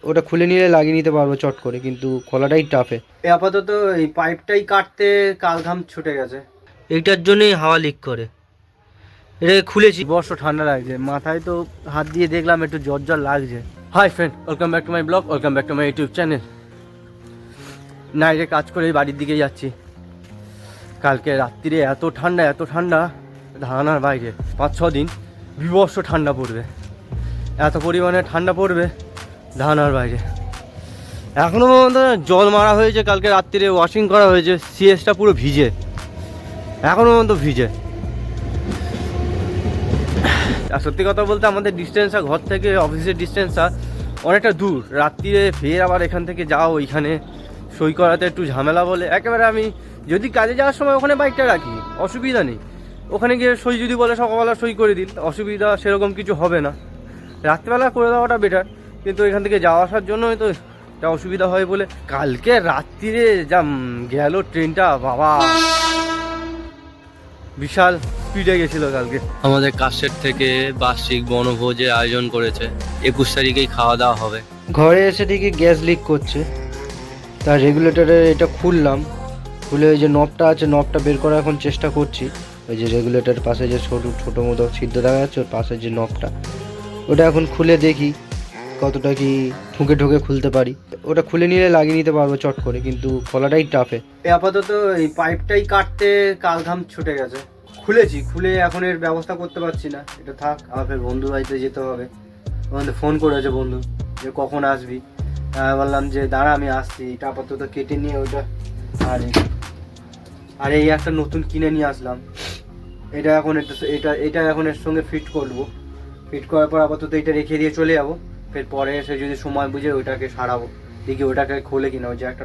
ওটা খুলে নিলে লাগিয়ে নিতে পারবো চট করে, কিন্তু খোলাটাই টাফে। আপাতত এই পাইপটাই কাটতে কাল ঘাম ছুটে গেছে, এইটার জন্যই হাওয়া লিক করে। এটা খুলেছি, বর্ষ ঠান্ডা লাগছে, মাথায় তো হাত দিয়ে দেখলাম একটু জ্বর জ্বর লাগছে। Hi friend, welcome back to my blog, welcome back to my YouTube channel. নাইটে কাজ করে বাড়ির দিকে যাচ্ছি। কালকে রাত্রিরে এত ঠান্ডা ধারণার বাইরে। 5-6 দিন বিভৎস ঠান্ডা পড়বে, এত পরিমাণে ঠান্ডা পড়বে ধারণার বাইরে। এখনও পর্যন্ত জল মারা হয়েছে, কালকে রাত্রিরে ওয়াশিং করা হয়েছে, সিএসটা পুরো ভিজে, এখনও পর্যন্ত ভিজে। আর সত্যি কথা বলতে আমাদের ডিস্টেন্সটা ঘর থেকে অফিসের ডিস্টেন্সটা অনেকটা দূর। রাত্রিরে ফের আবার এখান থেকে যাও, ওইখানে সই করাতে একটু ঝামেলা বলে একেবারে আমি যদি কাজে যাওয়ার সময় ওখানে বাইকটা রাখি, অসুবিধা নেই। ওখানে গিয়ে সই যদি বলে সকালবেলা সই করে দিন, অসুবিধা সেরকম কিছু হবে না। রাত্রিবেলা করে দেওয়াটা বেটার, কিন্তু এখান থেকে যাওয়া আসার জন্যই তো এটা অসুবিধা হয় বলে। কালকে রাত্রিরে যা গেল ট্রেনটা, বাবা বিশাল স্পিডে গেছিল কালকে। আমাদের কাছের থেকে বার্ষিক বনভোজের আয়োজন করেছে, 21 তারিখেই খাওয়া দাওয়া হবে। ঘরে এসে দেখি গ্যাস লিক করছে, তার রেগুলেটরে এটা খুললাম, খুলে ওই যে নবটা আছে, নবটা বের করার এখন চেষ্টা করছি। ওই যে রেগুলেটর পাশে যে ছোটো মতো ছিদ্র দেখা যাচ্ছে, ওর পাশে যে নবটা, ওটা এখন খুলে দেখি কতটা কি ঠুকে খুলতে পারি। ওটা খুলে নিলে লাগিয়ে নিতে পারবো চট করে, কিন্তু খোলাটাই টাফে। আপাতত এই পাইপটাই কাটতে কাল ঘাম ছুটে গেছে। খুলেছি, খুলে এখন এর ব্যবস্থা করতে পারছি না, এটা থাক। আমার ফের বন্ধু বাড়িতে যেতে হবে, ওখানে ফোন করেছে বন্ধু যে কখন আসবি। বললাম যে দাঁড়া আমি আসছি, এটা আপাতত কেটে নিয়ে ওটা। আর এই একটা নতুন কিনে নিয়ে আসলাম, এটা এখন এটা এখন এর সঙ্গে ফিট করবো। ফিট করার পর আপাতত এটা রেখে দিয়ে চলে যাবো। ফের পরে এসে যদি সময় বুঝে ওইটাকে সারাবো, দেখি ওটাকে খোলে কিনা। ওই যে একটা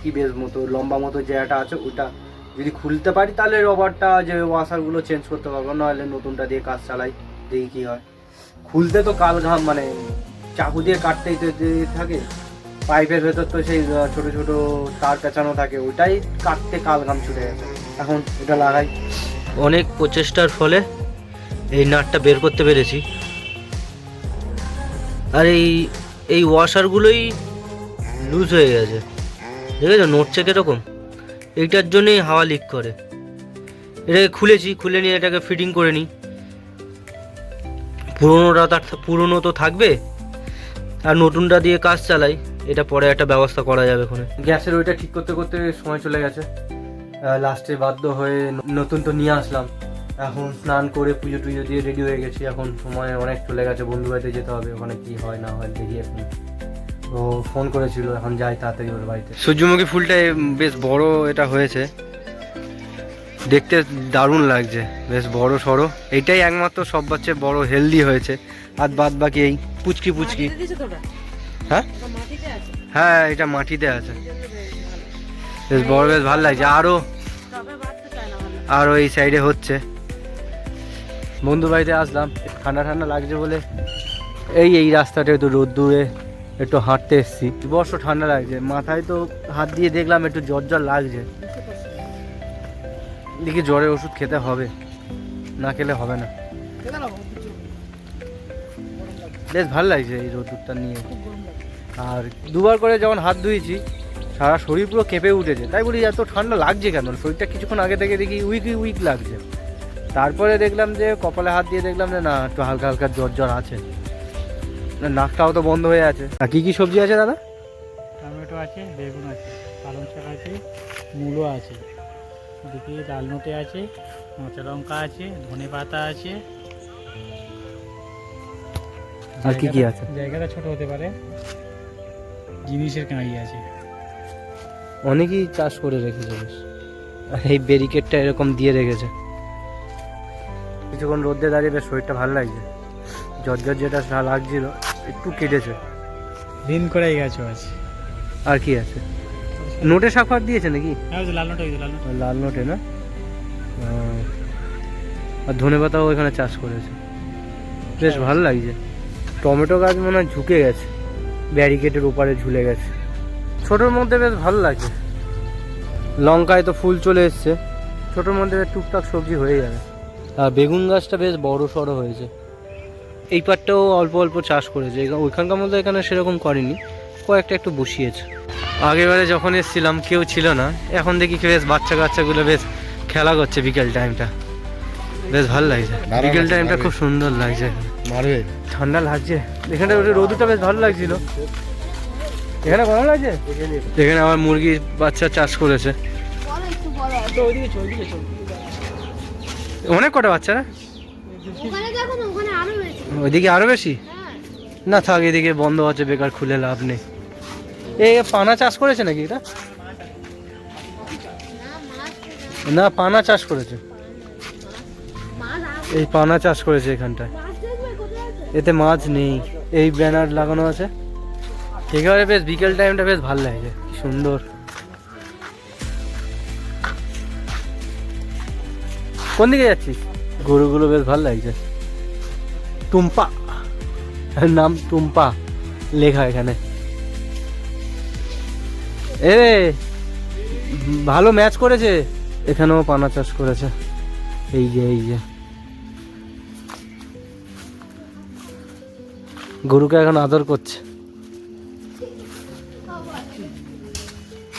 কি বেশ মতো লম্বা মতো জায়গাটা আছে, ওটা যদি খুলতে পারি তাহলে রবারটা যে ওয়াশারগুলো চেঞ্জ করতে পারবো, নাহলে নতুনটা দিয়ে কাজ চালাই, দেখি কী হয়। খুলতে তো কাল ঘাম, মানে চাকু দিয়ে কাটতেই তো থাকে। পাইপের ভেতর তো সেই ছোট ছোট তার পেঁচানো থাকে, ওইটাই কাটতে কাল ঘাম ছুটে গেছে। এখন এটা লাগাই। অনেক প্রচেষ্টার ফলে এই নাটটা বের করতে পেরেছি। আর এই ওয়াশারগুলোই লুজ হয়ে গেছে, ঠিক আছে, নড়ছে কীরকম, এইটার জন্যই হাওয়া লিক করে। এটাকে খুলেছি, খুলে নিয়ে এটাকে ফিটিং করে নিই। পুরোনো তো থাকবে, আর নতুনটা দিয়ে কাজ চালাই, এটা পরে একটা ব্যবস্থা করা যাবে। ওখানে গ্যাসের ওইটা ঠিক করতে করতে সময় চলে গেছে, লাস্টে বাধ্য হয়ে নতুন তো নিয়ে আসলাম। এখন স্নান করে পুজো টুজো দিয়ে রেডি হয়ে গেছি, এখন সময় অনেক চলে গেছে, বন্ধু বাড়িতে যেতে হবে, ওখানে কি হয় না হয় দেখি। এখন ও ফোন করেছিল, এখন যাই তাড়াতাড়ি ওর বাড়িতে। সূর্যমুখী ফুলটা বেশ বড় এটা হয়েছে, দেখতে দারুণ লাগছে, বেশ বড় সড়ো। এইটাই একমাত্র সব বাচ্চা বড় হেলদি হয়েছে, আর বাদ বাকি এই পুচকি। হ্যাঁ হ্যাঁ, এটা মাটিতে আছে, বেশ বড়, বেশ ভালো লাগছে। আরও এই সাইডে হচ্ছে। বন্ধু বাড়িতে আসলাম, ঠান্ডা লাগছে বলে এই রাস্তাটা একটু রোদ্দুরে একটু হাঁটতে এসেছি। বর্ষ ঠান্ডা লাগছে, মাথায় তো হাত দিয়ে দেখলাম একটু জ্বর লাগছে, দেখি জ্বরের ওষুধ খেতে হবে, না খেলে হবে না। বেশ ভালো লাগছে এই রোদ্দুরটা নিয়ে। আর দুবার করে যখন হাত ধুয়েছি, সারা শরীর পুরো কেঁপে উঠেছে। তাই বলি এত ঠান্ডা লাগছে কেন, শরীরটা কিছুক্ষণ আগে থেকে দেখি উইক লাগছে। তারপরে দেখলাম যে কপালে হাত দিয়ে দেখলাম যে না, একটু হালকা জ্বর আছে, নাকটাও তো বন্ধ হয়ে আছে। আর কি সবজি আছে দাদা? টমেটো আছে, বেগুন আছে, পালং শাক আছে, মূলো আছে, দেখি লালনোটে আছে, কাঁচা লঙ্কা আছে, ধনে পাতা আছে। আর কি আছে? জায়গাটা ছোট হতে পারে, জিনিসের কাঁড়ি আছে। অনেকেই চাষ করে রেখেছে, এই ব্যারিকেডটা এরকম দিয়ে রেখেছে। কিছুক্ষণ রোদে দাঁড়িয়ে বেশ শরীরটা ভালো লাগছে, জ্বর যেটা লাগছিল একটু কেটেছে। দিন করে গাছ আছে। আর কি আছে? নোটে শাক দিয়েছে নাকি? লাল নোটে না, আর ধনে পাতাও এখানে চাষ করেছে, বেশ ভালো লাগছে। টমেটো গাছ মনে হয় ঝুঁকে গেছে, ব্যারিকেডের ওপারে ঝুলে গেছে। ছোটোর মধ্যে বেশ ভালো লাগছে। লঙ্কায় তো ফুল চলে এসছে, ছোটোর মধ্যে টুকটাক সবজি হয়ে যাবে। আর বেগুন গাছটা বেশ বড় সড়ো হয়েছে। এই পাটটাও অল্প অল্প চাষ করেছে, ওইখানকার মধ্যে এখানে সেরকম করেনি, কয়েকটা একটু বসিয়েছে। আগেবারে যখন এসেছিলাম কেউ ছিল না, এখন দেখি বেশ বাচ্চা কাচ্চাগুলো বেশ খেলা করছে বিকেল টাইমটা, বেশ ভালো লাগছে। বিকেল টাইমটা খুব সুন্দর লাগছে, মারবে ঠান্ডা লাগছে। এখানটা রোদটা বেশ ভালো লাগছিল। এখানে ভালো লাগছে, এখানে আবার মুরগির বাচ্চা চাষ করেছে। অনেক কটা বাচ্চারা, ওইদিকে আরো বেশি না থাক, এদিকে বন্ধ আছে, বেকার খুলে লাভ নেই। এই পানা চাষ করেছে নাকি এটা? না, পানা চাষ করেছে, এই পানা চাষ করেছে এখানটায়। এতে মাছ নেই, এই ব্যানার লাগানো আছে। একেবারে বেশ বিকেল টাইমটা বেশ ভালো লাগছে, কি সুন্দর। কোন দিকে যাচ্ছিস? গরুগুলো বেশ ভালো লাগছে। টুম্পা, নাম টুম্পা লেখা এখানে। এ ভালো ম্যাচ করেছে, এখানেও পানা চাষ করেছে। এই যে গরুকে এখন আদর করছে,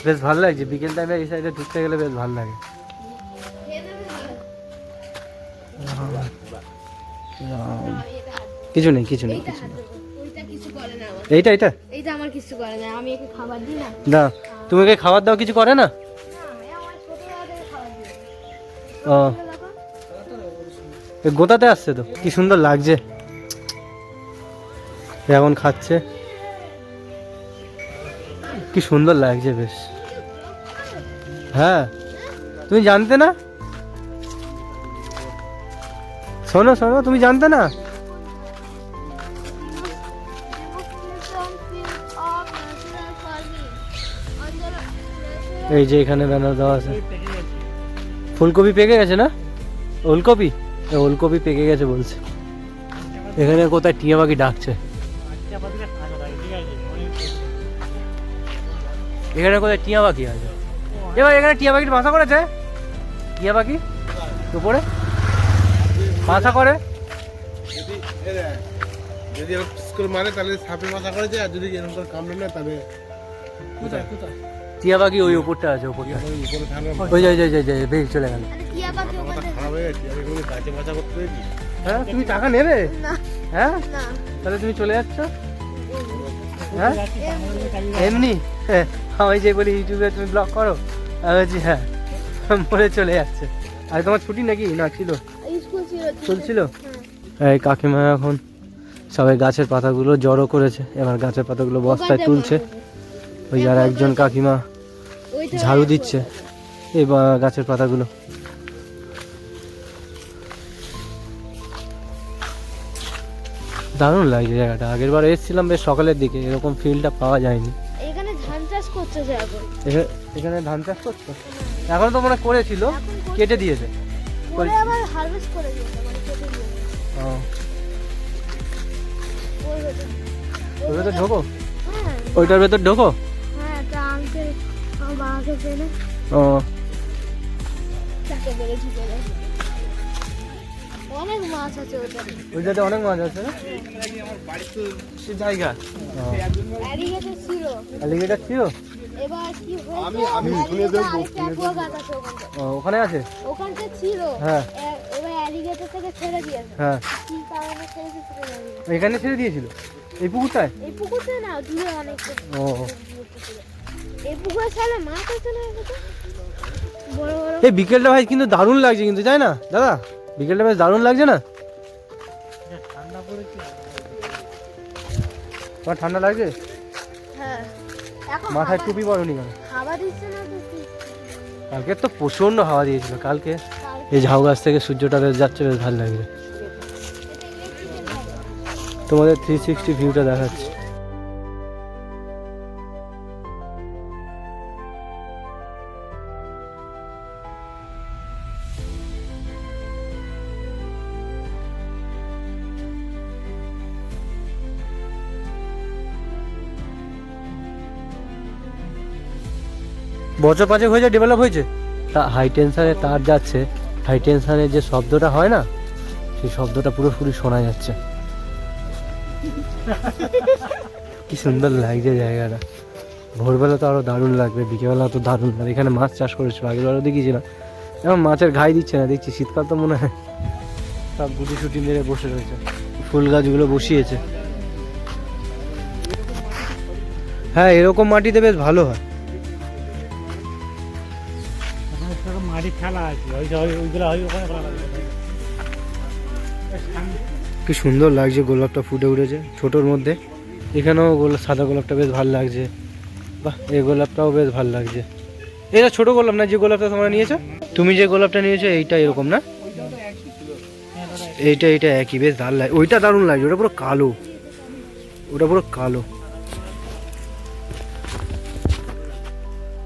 বেশ ভালো লাগছে। বিকেল টাইমে এই সাইডে ঢুকতে গেলে বেশ ভালো লাগে। কিছু নেই এইটা আমার কিছু করে না, আমি একে খাবার দিই না। না, তুমি একে খাবার দাও, কিছু করে না? ও, গোতাতে আসছে তো, কি সুন্দর লাগছে। এখন খাচ্ছে, কি সুন্দর লাগছে বেশ। হ্যাঁ, তুমি জানতে না? শোনো, তুমি জানতে না? এই যে এখানে ব্যানার দেওয়া আছে। ফুলকপি পেকে গেছে না? ওলকপি, ওলকপি পেকে গেছে বলছে। এখানে কোথায় টিয়া পাখি ডাকছে, এখানে কোথায় টিয়া পাখি আছে। এবার এখানে টিয়া পাখির বাসা করেছে, টিয়া পাখি উপরে বাসা করে। যদি স্কুল মারে তাহলে সাপে বাসা করেছে, আর যদি এরকম করে কামড়ে না তাহলে টিয়া পাখি ওই উপরটা আছে, উপরটা উপরে থাকবে। ওই যে বেশ চলে গেল। খারাপ হয়ে গেছে, আমি কোনো গাছে বাসা করতে পেরেছি। হ্যাঁ, তুমি টাকা নেবে? হ্যাঁ, তাহলে তুমি চলে যাচ্ছ? হ্যাঁ, এমনি আমি যে বলি ইউটিউবে তুমি ব্লগ করো, আমি বলছি হ্যাঁ, বলে চলে যাচ্ছে। আর তোমার ছুটি নাকি না ছিল? চলছিল। এই কাকিমা এখন সবাই গাছের পাতাগুলো জড়ো করেছে, এবার গাছের পাতাগুলো বস্তায় তুলছে। ওই আর একজন কাকিমা ঝাড়ু দিচ্ছে এই গাছের পাতাগুলো। দারুণ লাগছে জায়গাটা। আগের বার এসেছিলাম বেশ সকালের দিকে, এরকম ফিল্ডটা পাওয়া যায়নি। এখানে ধান চাষ করছে এখন। এখানে ধান চাষ করছে এখন, তো মনে করেছিল, কেটে দিয়েছে, পরে আবার হারভেস্ট করে দিয়েছে, মানে কেটে দিয়েছে। ওর ভেতর ঢোকো, হ্যাঁ ওইটার ভেতর ঢোকো। হ্যাঁ, তা আঙ্কেল আমার বাবাকে পেলে ও, তাকে বেড়ে ঢুকে গেছে। অনেক মাছ আছে ওটাতে। ওইটাতে অনেক মাছ আছে না? সে জায়গা অ্যালিগেটর ছিল, অ্যালিগেটর ছিল। এবার কি হয়েছে, আমি শুনে দেখব, গাছ আছে ওখানে। ওখানে আছে, ওখানটা ছিল। হ্যাঁ, এবার অ্যালিগেটর থেকে ছেড়ে দিয়েছে। হ্যাঁ, কি কারণে ছেড়েছে সেটা জানি না। এখানে ছেড়ে দিয়েছিল এই পুকুরটায়। এই পুকুরটা না, দূরে অনেক। ও, এই পুকুরে ছেলে মাছ আছে না, এটা বড় বড়। এই বিকেলটা ভাই কিন্তু দারুণ লাগছে, কিন্তু তাই না দাদা? বিকেলটা বেশ দারুণ লাগছে না? ঠান্ডা পড়েছে, তোমার ঠান্ডা লাগছে? হ্যাঁ, এখন মাথায় টুপি পরনি কেন? হাওয়া দিচ্ছে না তো কি? কালকে তো প্রচন্ড হাওয়া দিয়েছিল। কালকে এই ঝাউ গাছ থেকে সূর্যটা বেশ যাচ্ছে, বেশ ভালো লাগছে। তোমাদের 360 ভিউটা দেখাচ্ছে। বছর 5 হয়েছে ডেভেলপ হয়েছে। তা হাই টেনশনের তার যাচ্ছে, হাই টেনশনের যে শব্দটা হয় না, সেই শব্দটা পুরোপুরি শোনা যাচ্ছে। কি সুন্দর লাগছে জায়গাটা। ভোরবেলা তো আরো দারুণ লাগবে, বিকেলবেলা তো দারুণ লাগবে। এখানে মাছ চাষ করেছিল, আগের বারও দেখিয়েছিলাম। এখন মাছের ঘাই দিচ্ছে না, দেখছি শীতকাল তো মনে হয় সব গুটি সুটি মেরে বসে রয়েছে। ফুল গাছগুলো বসিয়েছে। হ্যাঁ, এরকম মাটিতে বেশ ভালো হয়। ওখানে সব মাটি ফেলা আছে, ওইগুলো হয় ওখানে ফেলা আছে। কি সুন্দর লাগছে, গোলাপটা ফুটে উঠেছে ছোটোর মধ্যে। এখানেও সাদা গোলাপটা বেশ ভালো লাগছে। বাহ, এই গোলাপটাও বেশ ভালো লাগছে। এটা ছোট গোলাপ না, যে গোলাপটা তোমরা নিয়েছো? তুমি যে গোলাপটা নিয়েছো এইটা এরকম না? এইটা একই, বেশ দারুণ লাগে। ওইটা দারুণ লাগছে, ওটা পুরো কালো, ওটা পুরো কালো,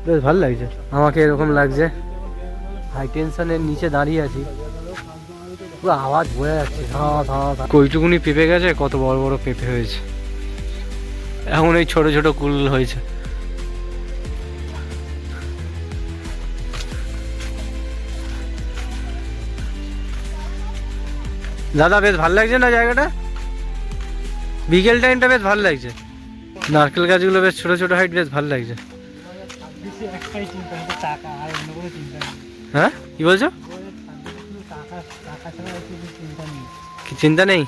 বেশ ভালো লাগছে। আমাকে এরকম লাগছে, হাই টেনশনের নিচে দাঁড়িয়ে আছি, পুরো আওয়াজ বোঝা যাচ্ছে। কইটুকুনি পেঁপে গেছে, কত বড় বড় পেঁপে হয়েছে। এখন এই ছোট ছোট কুল হয়েছে। দাদা বেশ ভালো লাগছে না জায়গাটা? বিকেল টাইমটা বেশ ভালো লাগছে। নারকেল গাছগুলো বেশ ছোট ছোট হাইট, বেশ ভালো লাগছে। বেশি একটাই চিন্তা, টাকা, আর অন্য কোনো চিন্তা নেই। হ্যাঁ, কি বলছো? টাকা টাকা ছাড়া আর কিছু চিন্তা নেই। কি চিন্তা নেই?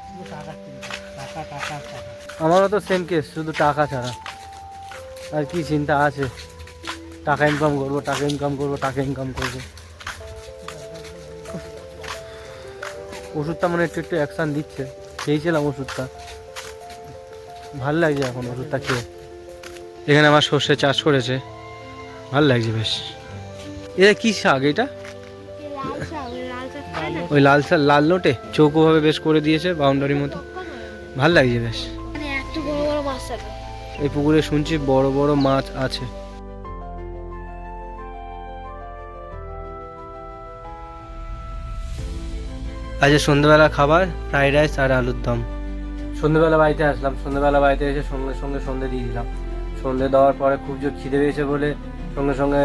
শুধু টাকার চিন্তা, টাকা টাকা টাকা। আমারও তো সেম কেস, শুধু টাকা ছাড়া আর কি চিন্তা আছে? টাকা ইনকাম করবো, টাকা ইনকাম করবো, টাকা ইনকাম করবো। ওষুধটা মানে একটু একটু অ্যাকশান দিচ্ছে। খেয়েছিলাম ওষুধটা, ভাল লাগছে এখন ওষুধটা খেয়ে। এখানে আমার সর্ষে চাষ করেছে, ভাল লাগছে বেশ। এটা কি শাক এটা? লাল শাক, লাল শাক খায় না? ওই লাল শাক, লাল নোটে চৌকোভাবে বেশ করে দিয়েছে বাউন্ডারির মতো, ভাল লাগছে বেশ। মানে এত বড় বড় মাছ থাকে। এই পুকুরে শুনছি বড় বড় মাছ আছে। আজ সন্ধ্যেবেলা খাবার ফ্রাইড রাইস আর আলুর দম। সন্ধ্যেবেলা বাড়িতে আসলাম, সন্ধ্যেবেলা বাড়িতে এসে সঙ্গে সঙ্গে সন্ধ্যে দিয়ে দিলাম। সন্ধ্যে দেওয়ার পরে খুব জোর খিদে পেয়েছে বলে সঙ্গে সঙ্গে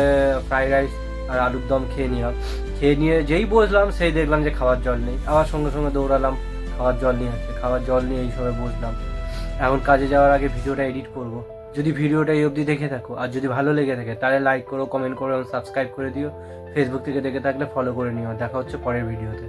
ফ্রাইড রাইস আর আলুর দম খেয়ে নিলাম। খেয়ে নিয়ে যেই বসলাম সেই দেখলাম যে খাওয়ার জল নেই। আবার সঙ্গে সঙ্গে দৌড়ালাম, খাওয়ার জল নিয়ে আসছে। খাওয়ার জল নিয়ে এই সময় বসলাম। এখন কাজে যাওয়ার আগে ভিডিওটা এডিট করব। যদি ভিডিওটা এই অবধি দেখে থাকো আর যদি ভালো লেগে থাকে তাহলে লাইক করো, কমেন্ট করো এবং সাবস্ক্রাইব করে দিও। ফেসবুক থেকে দেখে থাকলে ফলো করে নিও। দেখা হচ্ছে পরের ভিডিওতে।